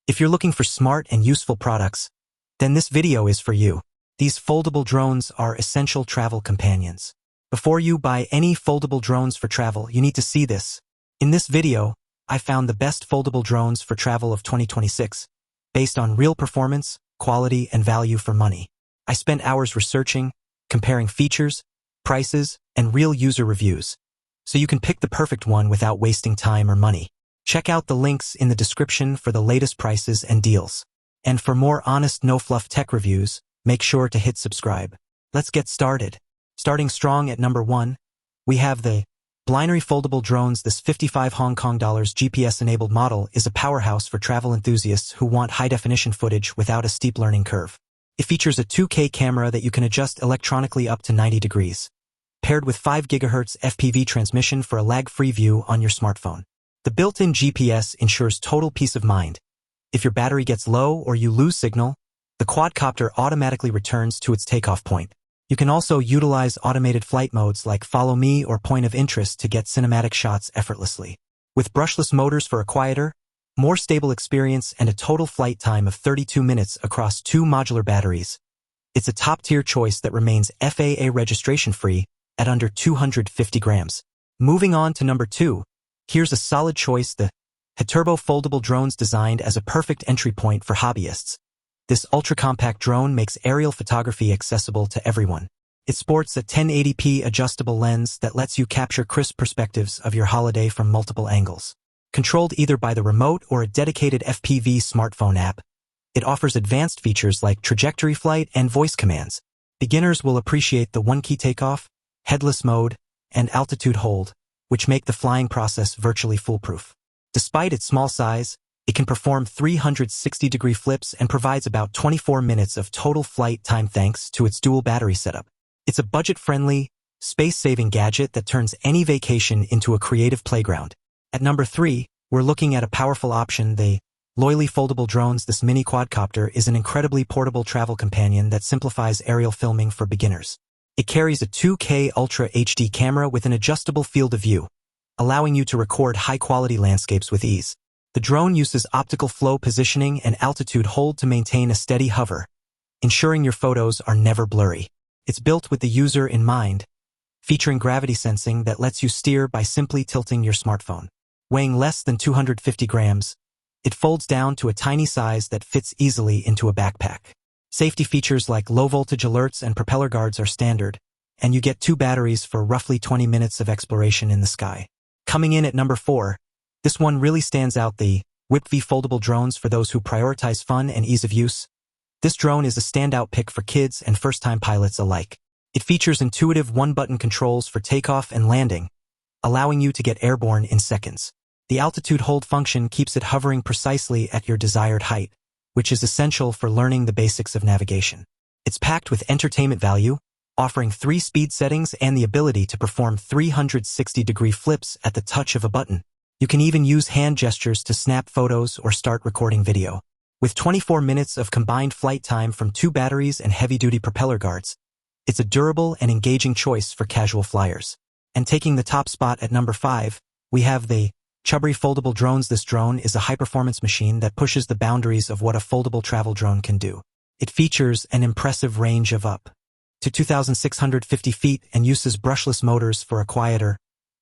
If you're looking for smart and useful products, then this video is for you. These foldable drones are essential travel companions. Before you buy any foldable drones for travel, you need to see this. In this video, I found the best foldable drones for travel of 2026, based on real performance, quality, and value for money. I spent hours researching, comparing features, prices, and real user reviews, so you can pick the perfect one without wasting time or money. Check out the links in the description for the latest prices and deals. And for more honest, no-fluff tech reviews, make sure to hit subscribe. Let's get started. Starting strong at number 1, we have the Blinary Foldable Drones. This 55 Hong Kong dollars GPS-enabled model is a powerhouse for travel enthusiasts who want high-definition footage without a steep learning curve. It features a 2K camera that you can adjust electronically up to 90 degrees, paired with 5 GHz FPV transmission for a lag-free view on your smartphone. The built-in GPS ensures total peace of mind. If your battery gets low or you lose signal, the quadcopter automatically returns to its takeoff point. You can also utilize automated flight modes like Follow Me or Point of Interest to get cinematic shots effortlessly. With brushless motors for a quieter, more stable experience and a total flight time of 32 minutes across 2 modular batteries, it's a top-tier choice that remains FAA registration-free at under 250 grams. Moving on to number 2, here's a solid choice, the Turbo Foldable Drones, designed as a perfect entry point for hobbyists. This ultra-compact drone makes aerial photography accessible to everyone. It sports a 1080p adjustable lens that lets you capture crisp perspectives of your holiday from multiple angles. Controlled either by the remote or a dedicated FPV smartphone app, it offers advanced features like trajectory flight and voice commands. Beginners will appreciate the one-key takeoff, headless mode, and altitude hold, which make the flying process virtually foolproof. Despite its small size, it can perform 360-degree flips and provides about 24 minutes of total flight time thanks to its dual battery setup. It's a budget-friendly, space-saving gadget that turns any vacation into a creative playground. At number 3, we're looking at a powerful option, the Loily Foldable Drones. This mini quadcopter is an incredibly portable travel companion that simplifies aerial filming for beginners. It carries a 2K Ultra HD camera with an adjustable field of view, allowing you to record high-quality landscapes with ease. The drone uses optical flow positioning and altitude hold to maintain a steady hover, ensuring your photos are never blurry. It's built with the user in mind, featuring gravity sensing that lets you steer by simply tilting your smartphone. Weighing less than 250 grams, it folds down to a tiny size that fits easily into a backpack. Safety features like low-voltage alerts and propeller guards are standard, and you get 2 batteries for roughly 20 minutes of exploration in the sky. Coming in at number 4, this one really stands out, the WhipV Foldable Drones. For those who prioritize fun and ease of use, this drone is a standout pick for kids and first-time pilots alike. It features intuitive one-button controls for takeoff and landing, allowing you to get airborne in seconds. The altitude hold function keeps it hovering precisely at your desired height, which is essential for learning the basics of navigation. It's packed with entertainment value, offering 3 speed settings and the ability to perform 360-degree flips at the touch of a button. You can even use hand gestures to snap photos or start recording video. With 24 minutes of combined flight time from 2 batteries and heavy-duty propeller guards, it's a durable and engaging choice for casual flyers. And taking the top spot at number 5, we have the Chubby Foldable Drones. This drone is a high-performance machine that pushes the boundaries of what a foldable travel drone can do. It features an impressive range of up to 2,650 feet and uses brushless motors for a quieter,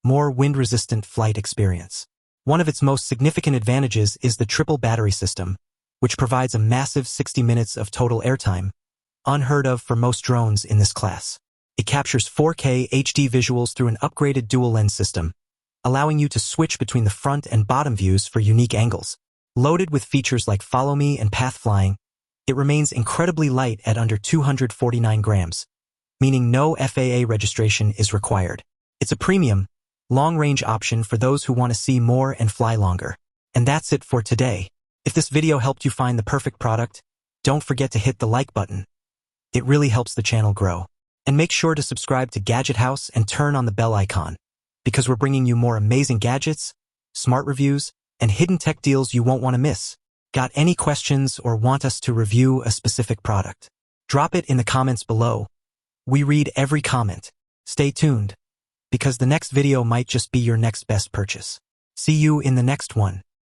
more wind-resistant flight experience. One of its most significant advantages is the triple battery system, which provides a massive 60 minutes of total airtime, unheard of for most drones in this class. It captures 4K HD visuals through an upgraded dual-lens system, allowing you to switch between the front and bottom views for unique angles. Loaded with features like Follow Me and Path Flying, it remains incredibly light at under 249 grams, meaning no FAA registration is required. It's a premium, long-range option for those who want to see more and fly longer. And that's it for today. If this video helped you find the perfect product, don't forget to hit the like button. It really helps the channel grow. And make sure to subscribe to Gadget House and turn on the bell icon, because we're bringing you more amazing gadgets, smart reviews, and hidden tech deals you won't want to miss. Got any questions or want us to review a specific product? Drop it in the comments below. We read every comment. Stay tuned, because the next video might just be your next best purchase. See you in the next one.